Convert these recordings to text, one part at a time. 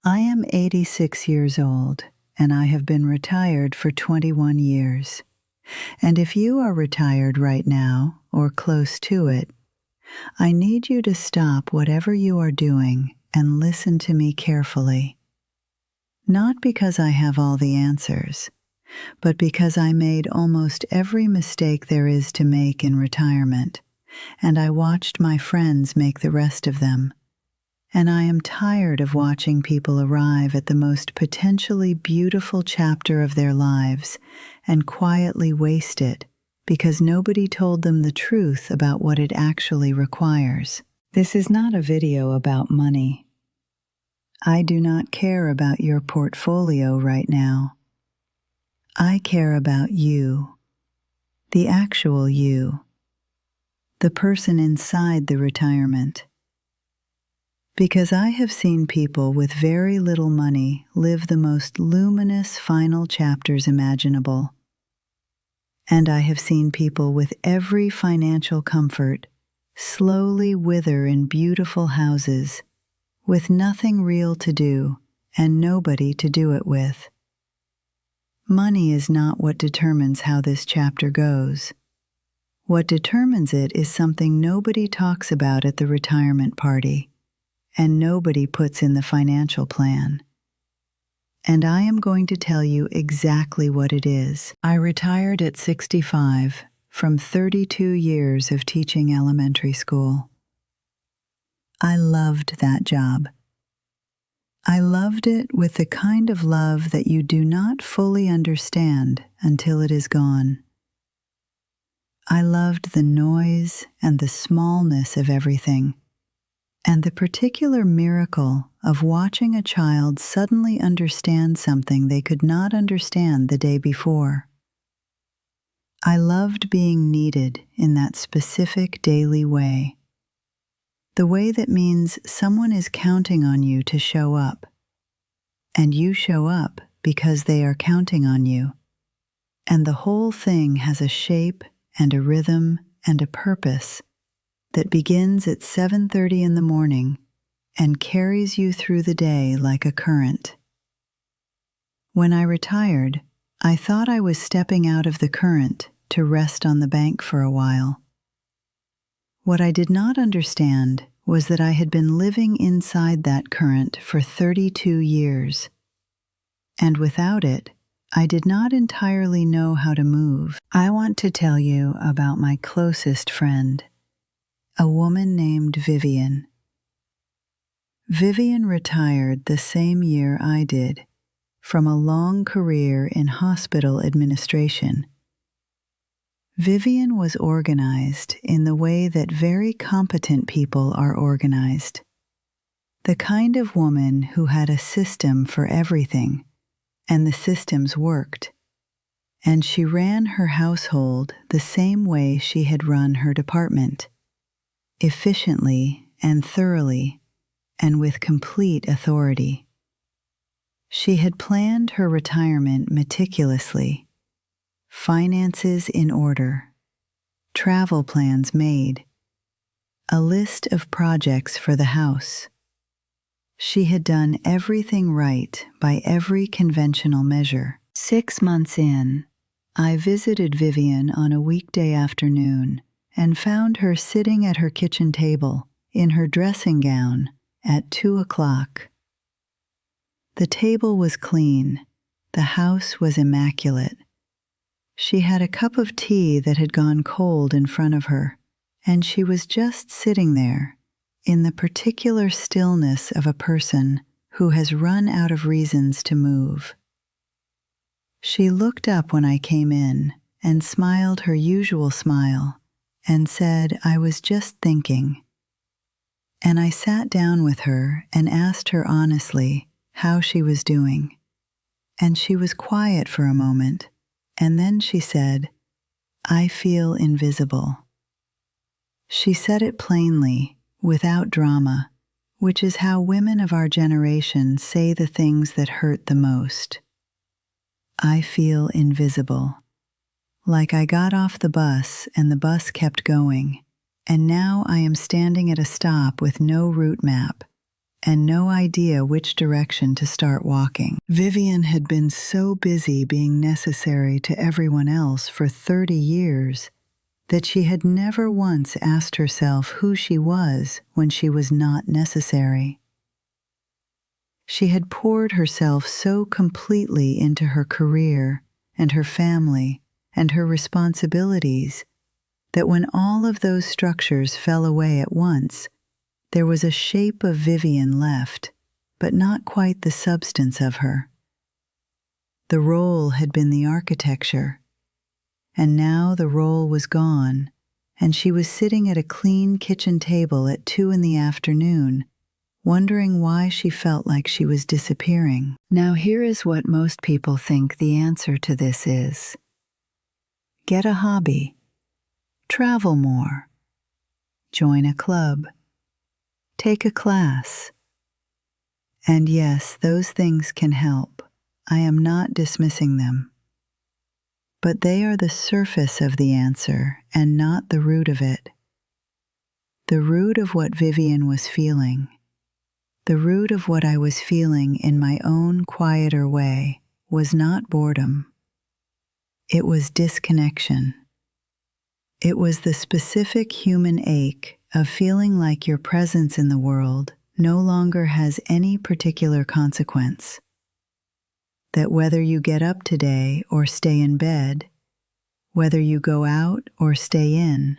I am 86 years old, and I have been retired for 21 years. And if you are retired right now, or close to it, I need you to stop whatever you are doing and listen to me carefully. Not because I have all the answers, but because I made almost every mistake there is to make in retirement, and I watched my friends make the rest of them. And I am tired of watching people arrive at the most potentially beautiful chapter of their lives and quietly waste it because nobody told them the truth about what it actually requires. This is not a video about money. I do not care about your portfolio right now. I care about you, the actual you, the person inside the retirement. Because I have seen people with very little money live the most luminous final chapters imaginable. And I have seen people with every financial comfort slowly wither in beautiful houses, with nothing real to do and nobody to do it with. Money is not what determines how this chapter goes. What determines it is something nobody talks about at the retirement party, and nobody puts in the financial plan. And I am going to tell you exactly what it is. I retired at 65 from 32 years of teaching elementary school. I loved that job. I loved it with the kind of love that you do not fully understand until it is gone. I loved the noise and the smallness of everything, and the particular miracle of watching a child suddenly understand something they could not understand the day before. I loved being needed in that specific daily way. The way that means someone is counting on you to show up, and you show up because they are counting on you, and the whole thing has a shape and a rhythm and a purpose that begins at 7:30 in the morning and carries you through the day like a current. When I retired, I thought I was stepping out of the current to rest on the bank for a while. What I did not understand was that I had been living inside that current for 32 years, and without it, I did not entirely know how to move. I want to tell you about my closest friend, a woman named Vivian. Vivian retired the same year I did, from a long career in hospital administration. Vivian was organized in the way that very competent people are organized. The kind of woman who had a system for everything, and the systems worked. And she ran her household the same way she had run her department, efficiently and thoroughly, and with complete authority. She had planned her retirement meticulously, finances in order, travel plans made, a list of projects for the house. She had done everything right by every conventional measure. 6 months in, I visited Vivian on a weekday afternoon and found her sitting at her kitchen table in her dressing gown at 2 o'clock. The table was clean. The house was immaculate. She had a cup of tea that had gone cold in front of her, and she was just sitting there in the particular stillness of a person who has run out of reasons to move. She looked up when I came in and smiled her usual smile and said, "I was just thinking." And I sat down with her and asked her honestly how she was doing. And she was quiet for a moment, and then she said, "I feel invisible." She said it plainly, without drama, which is how women of our generation say the things that hurt the most. I feel invisible. Like I got off the bus and the bus kept going, and now I am standing at a stop with no route map, and no idea which direction to start walking. Vivian had been so busy being necessary to everyone else for 30 years that she had never once asked herself who she was when she was not necessary. She had poured herself so completely into her career and her family and her responsibilities that when all of those structures fell away at once, there was a shape of Vivian left, but not quite the substance of her. The role had been the architecture, and now the role was gone, and she was sitting at a clean kitchen table at 2 in the afternoon, wondering why she felt like she was disappearing. Now here is what most people think the answer to this is. Get a hobby. Travel more. Join a club. Take a class. And yes, those things can help. I am not dismissing them. But they are the surface of the answer and not the root of it. The root of what Vivian was feeling, the root of what I was feeling in my own quieter way, was not boredom. It was disconnection. It was the specific human ache of feeling like your presence in the world no longer has any particular consequence. That whether you get up today or stay in bed, whether you go out or stay in,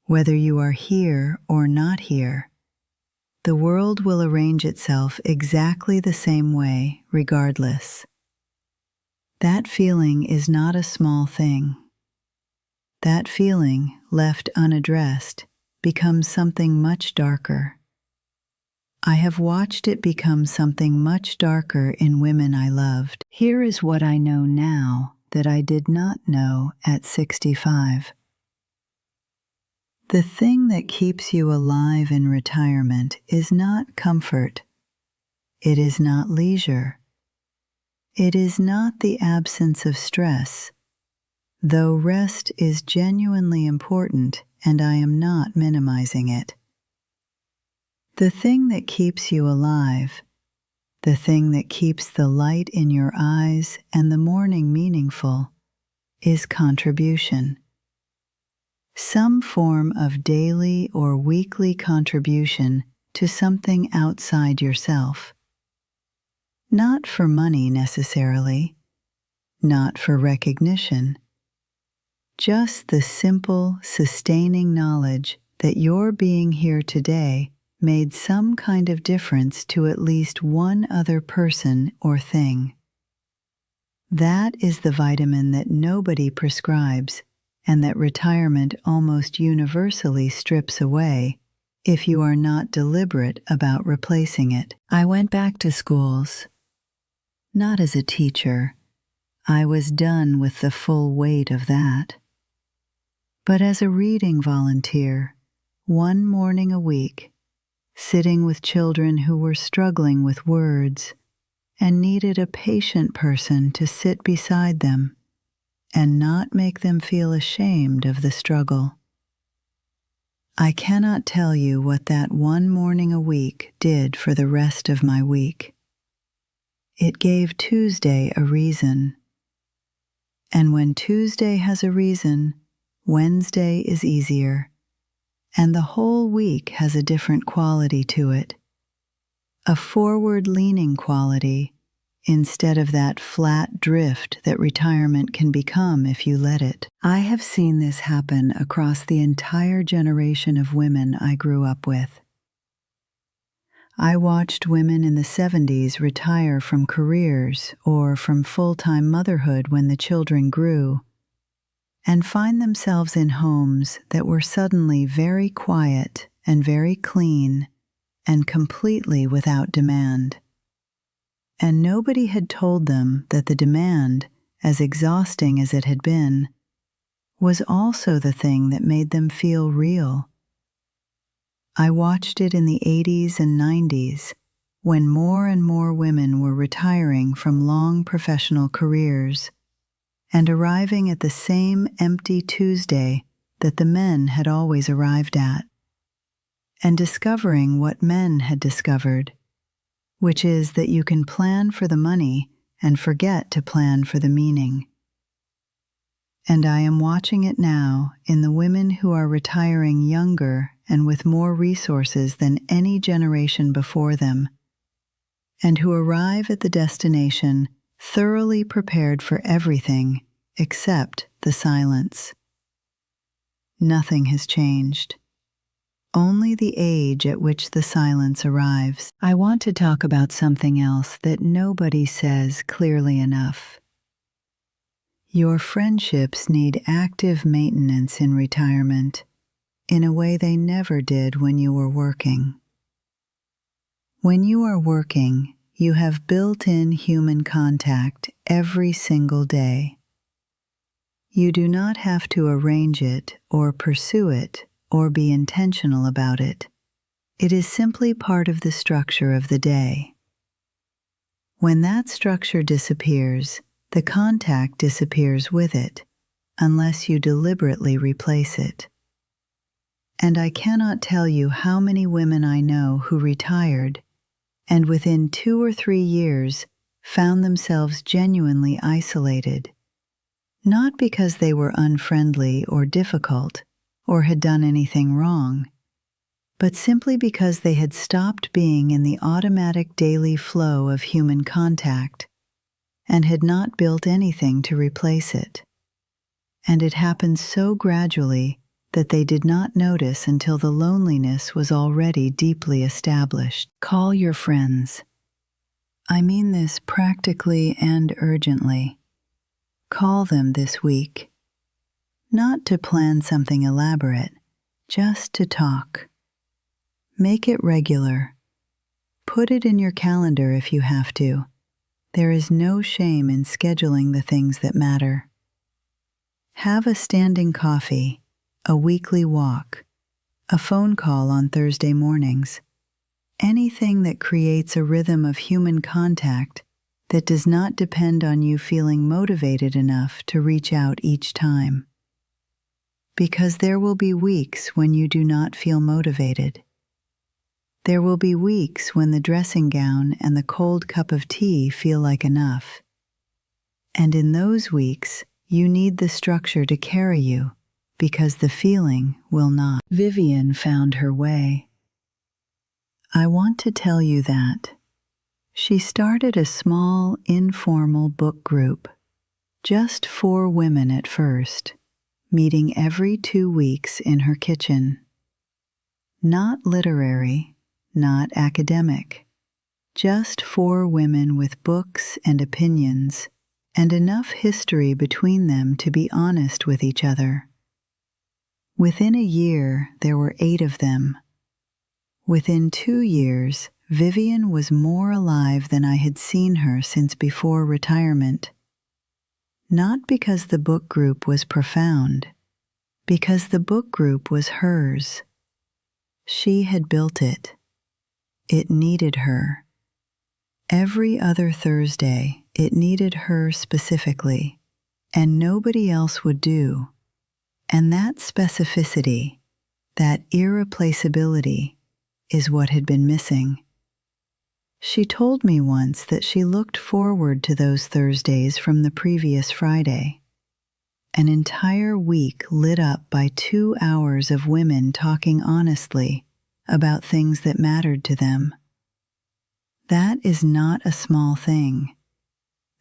whether you are here or not here, the world will arrange itself exactly the same way regardless. That feeling is not a small thing. That feeling, left unaddressed, becomes something much darker. I have watched it become something much darker in women I loved. Here is what I know now that I did not know at 65. The thing that keeps you alive in retirement is not comfort. It is not leisure. It is not the absence of stress, though rest is genuinely important and I am not minimizing it. The thing that keeps you alive, the thing that keeps the light in your eyes and the morning meaningful, is contribution. Some form of daily or weekly contribution to something outside yourself. Not for money necessarily, not for recognition, just the simple, sustaining knowledge that your being here today made some kind of difference to at least one other person or thing. That is the vitamin that nobody prescribes and that retirement almost universally strips away if you are not deliberate about replacing it. I went back to schools. Not as a teacher. I was done with the full weight of that. But as a reading volunteer, one morning a week, sitting with children who were struggling with words and needed a patient person to sit beside them and not make them feel ashamed of the struggle. I cannot tell you what that one morning a week did for the rest of my week. It gave Tuesday a reason. And when Tuesday has a reason, Wednesday is easier, and the whole week has a different quality to it. A forward-leaning quality, instead of that flat drift that retirement can become if you let it. I have seen this happen across the entire generation of women I grew up with. I watched women in the 70s retire from careers or from full-time motherhood when the children grew, and find themselves in homes that were suddenly very quiet and very clean and completely without demand. And nobody had told them that the demand, as exhausting as it had been, was also the thing that made them feel real. I watched it in the 80s and 90s, when more and more women were retiring from long professional careers and arriving at the same empty Tuesday that the men had always arrived at. and discovering what men had discovered, which is that you can plan for the money and forget to plan for the meaning. And I am watching it now in the women who are retiring younger and with more resources than any generation before them, and who arrive at the destination thoroughly prepared for everything except the silence. Nothing has changed. Only the age at which the silence arrives. I want to talk about something else that nobody says clearly enough. Your friendships need active maintenance in retirement in a way they never did when you were working. When you are working, you have built-in human contact every single day. You do not have to arrange it or pursue it or be intentional about it. It is simply part of the structure of the day. When that structure disappears, the contact disappears with it, unless you deliberately replace it. And I cannot tell you how many women I know who retired and within 2 or 3 years found themselves genuinely isolated, not because they were unfriendly or difficult or had done anything wrong, but simply because they had stopped being in the automatic daily flow of human contact and had not built anything to replace it. And it happened so gradually that they did not notice until the loneliness was already deeply established. Call your friends. I mean this practically and urgently. Call them this week. Not to plan something elaborate, just to talk. Make it regular. Put it in your calendar if you have to. There is no shame in scheduling the things that matter. Have a standing coffee, a weekly walk, a phone call on Thursday mornings. Anything that creates a rhythm of human contact that does not depend on you feeling motivated enough to reach out each time. Because there will be weeks when you do not feel motivated. There will be weeks when the dressing gown and the cold cup of tea feel like enough. And in those weeks, you need the structure to carry you, because the feeling will not. Vivian found her way. I want to tell you that. She started a small, informal book group, just 4 women at first, meeting every 2 weeks in her kitchen. Not literary, not academic, just 4 women with books and opinions, and enough history between them to be honest with each other. Within a year, there were 8 of them. Within 2 years, Vivian was more alive than I had seen her since before retirement. Not because the book group was profound, because the book group was hers. She had built it. It needed her. Every other Thursday, it needed her specifically, and nobody else would do. And that specificity, that irreplaceability, is what had been missing. She told me once that she looked forward to those Thursdays from the previous Friday. An entire week lit up by 2 hours of women talking honestly about things that mattered to them. That is not a small thing.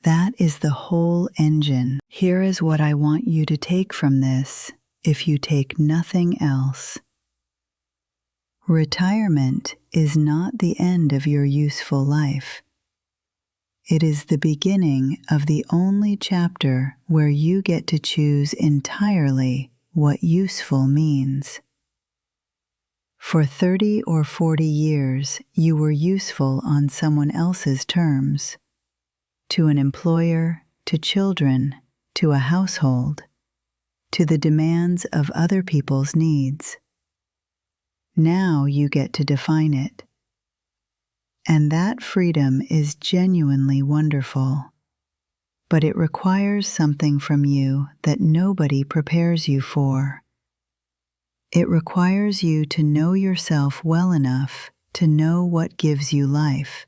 That is the whole engine. Here is what I want you to take from this, if you take nothing else. Retirement is not the end of your useful life. It is the beginning of the only chapter where you get to choose entirely what useful means. For 30 or 40 years, you were useful on someone else's terms, to an employer, to children, to a household, to the demands of other people's needs. Now you get to define it. And that freedom is genuinely wonderful. But it requires something from you that nobody prepares you for. It requires you to know yourself well enough to know what gives you life,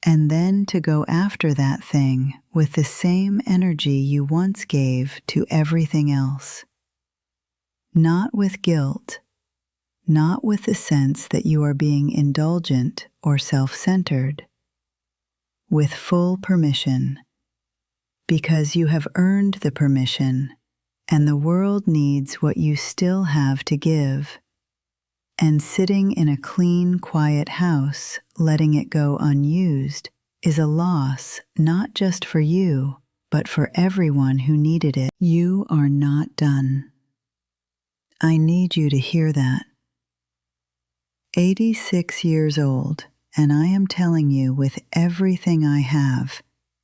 and then to go after that thing with the same energy you once gave to everything else. Not with guilt, not with the sense that you are being indulgent or self-centered, with full permission, because you have earned the permission, and the world needs what you still have to give. And sitting in a clean, quiet house, letting it go unused, is a loss not just for you, but for everyone who needed it. You are not done. I need you to hear that. 86 years old, and I am telling you with everything I have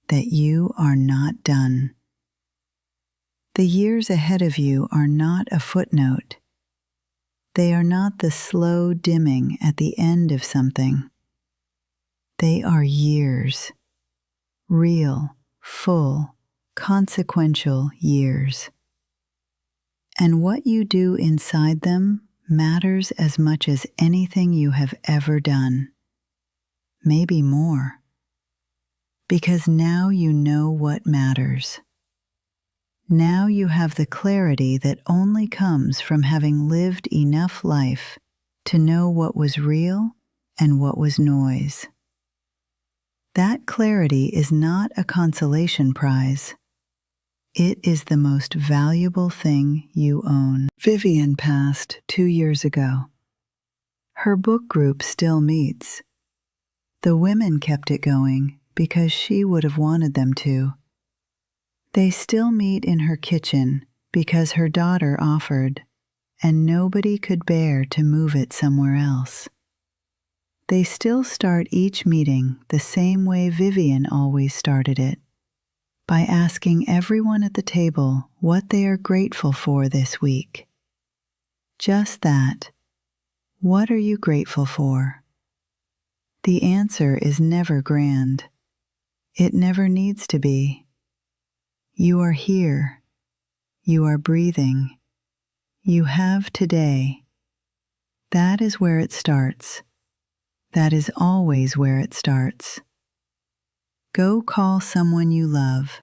that you are not done. The years ahead of you are not a footnote. They are not the slow dimming at the end of something. They are years, real, full, consequential years. And what you do inside them matters as much as anything you have ever done. Maybe more. Because now you know what matters. Now you have the clarity that only comes from having lived enough life to know what was real and what was noise. That clarity is not a consolation prize. It is the most valuable thing you own. Vivian passed 2 years ago. Her book group still meets. The women kept it going because she would have wanted them to. They still meet in her kitchen because her daughter offered, and nobody could bear to move it somewhere else. They still start each meeting the same way Vivian always started it, by asking everyone at the table what they are grateful for this week. Just that. What are you grateful for? The answer is never grand. It never needs to be. You are here. You are breathing. You have today. That is where it starts. That is always where it starts. Go call someone you love